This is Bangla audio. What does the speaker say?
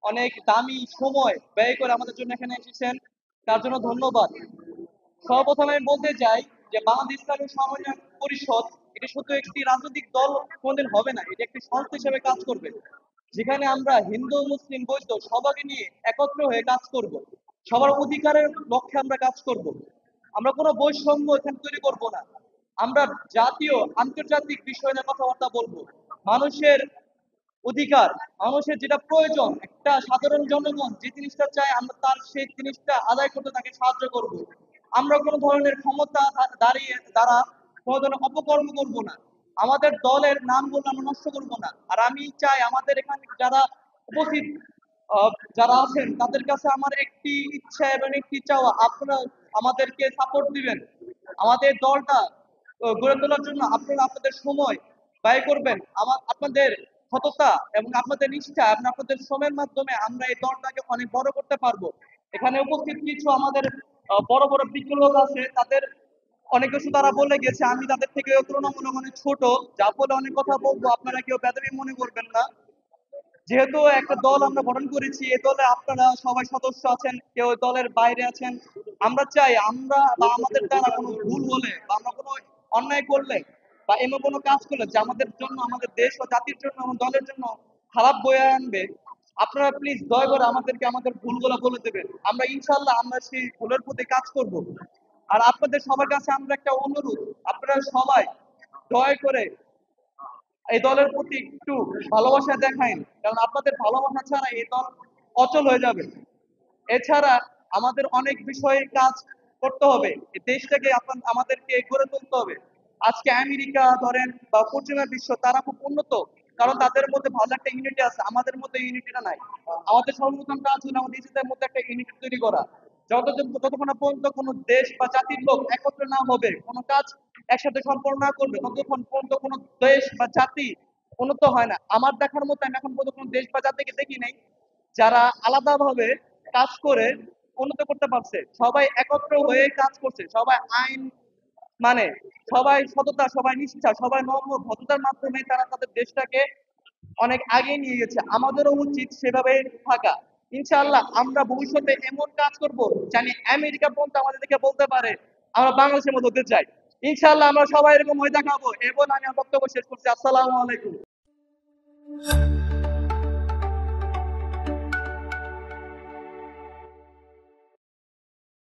অনেক দামি সময় ব্যয় করে আমাদের জন্য এখানে এসেছেন, তার জন্য ধন্যবাদ। সর্বপ্রথমে আমি বলতে চাই যে বাংলাদেশ ইসলামী সমন্বয় পরিষদ এটি শুধু একটি রাজনৈতিক দল কোনদিন হবে না, এটি একটি সংস্থা হিসেবে কাজ করবে, যেখানে আমরা হিন্দু মুসলিম বৌদ্ধ সবাইকে নিয়ে একত্র হয়ে কাজ করব। সবার অধিকারের লক্ষ্যে আমরা কাজ করব। আমরা কোনো বৈষম্য এখানে তৈরি করব না। আমরা জাতীয় আন্তর্জাতিক বিষয় নিয়ে কথাবার্তা বলবো। মানুষের অধিকার, মানুষের যেটা প্রয়োজন, একটা সাধারণ জনগণ যে জিনিসটা চায় আমরা তার সেই জিনিসটা আদায় করতে তাকে সাহায্য করব। আমরা কোনো ধরনের ক্ষমতা দ্বারা কোনো ধরনের অপকর্ম করব না। আমাদের দলের নামগুলো আমরা নষ্ট করব না। আর আমি চাই আমাদের এখানে যারা উপস্থিত যারা আছেন তাদের কাছে আমার একটি ইচ্ছা এবং একটি চাওয়া, আপনারা আমাদেরকে সাপোর্ট দিবেন। আমাদের দলটা গড়ে তোলার জন্য আপনারা আপনাদের সময় ব্যয় করবেন। আপনাদের সততা এবং আপনাদের নিষ্ঠা এবং আপনাদের শ্রমের মাধ্যমে আমরা এই দলটাকে অনেক বড় করতে পারবো। এখানে উপস্থিত কিছু আমাদের বড় বড় বিজ্ঞ লোক আছে, তাদের অনেক কিছু তারা বলে গেছে, আমি তাদের থেকে তুলনামূলক অনেক ছোট, যা বলে অনেক কথা বলবো, আপনারা কেউ বেদবি মনে করবেন না। যেহেতু একটা দল আমরা গঠন করেছি, এই দলে আপনারা সবাই সদস্য আছেন, কেউ দলের বাইরে আছেন। আমরা চাই আমরা বা আমাদের দ্বারা কোনো ভুল হলে বা আমরা কোনো অন্যায় করলে বা এমন কোনো কাজ করলে যে আমাদের জন্য, আমাদের দেশ ও জাতির জন্য এবং দলের জন্য খারাপ বয়ে আনবে, আপনারা প্লিজ দয়া করে আমাদেরকে আমাদের ভুলগুলো বলে দেবেন। আমরা ইনশাল্লাহ আমরা সেই ভুলের প্রতি কাজ করব। আর আপনাদের সবার কাছে আমরা একটা অনুরোধ, আপনারা সবাই দয়া করে এই দলের প্রতি একটু ভালোবাসা দেখাইন, কারণ আপনাদের ভালোবাসা ছাড়া এই দল অচল হয়ে যাবে। এছাড়া আমাদের অনেক বিষয়ে কাজ করতে হবে, এই দেশটাকে আমাদেরকে গড়ে তুলতে হবে। আজকে আমেরিকা ধরেন বা পশ্চিমা বিশ্ব তারা খুব উন্নত, কারণ তাদের মধ্যে ভালো একটা ইউনিটি আছে, আমাদের মধ্যে ইউনিটিটা নাই। আমাদের সর্বপ্রথম কাজ হলো আমাদের নিজেদের মধ্যে একটা ইউনিটি তৈরি করা। যতক্ষণ না পর্যন্ত কোনো দেশ বা জাতির লোক একত্রে না হবে, কোনো কাজ একসাথে সম্পন্ন না করবে, ততক্ষণ পর্যন্ত কোনো দেশ বা জাতি উন্নত হয় না। আমার দেখার মতো আমি এখন পর্যন্ত কোনো দেশ বা জাতিকে দেখি নাই যারা আলাদাভাবে কাজ করে উন্নত করতে পারছে। সবাই একত্র হয়ে কাজ করছে, সবাই আইন মানে, সবাই সততা, সবাই নিষ্ঠা, সবাই নম্র ভদ্রতার মাধ্যমে তারা তাদের দেশটাকে অনেক আগে নিয়ে গেছে। আমাদেরও উচিত সেভাবে থাকা। ইনশাআল্লাহ আমরা ভবিষ্যতে এমন কাজ করব জানি আমেরিকা পর্যন্ত আমাদের দেখে বলতে পারে আমরা বাংলাদেশের মতো হতে চাই। ইনশাআল্লাহ আমরা সবাই এরকম হয়ে দেখাবো। এবং আমি আমার বক্তব্য শেষ করছি। আসসালামু আলাইকুম।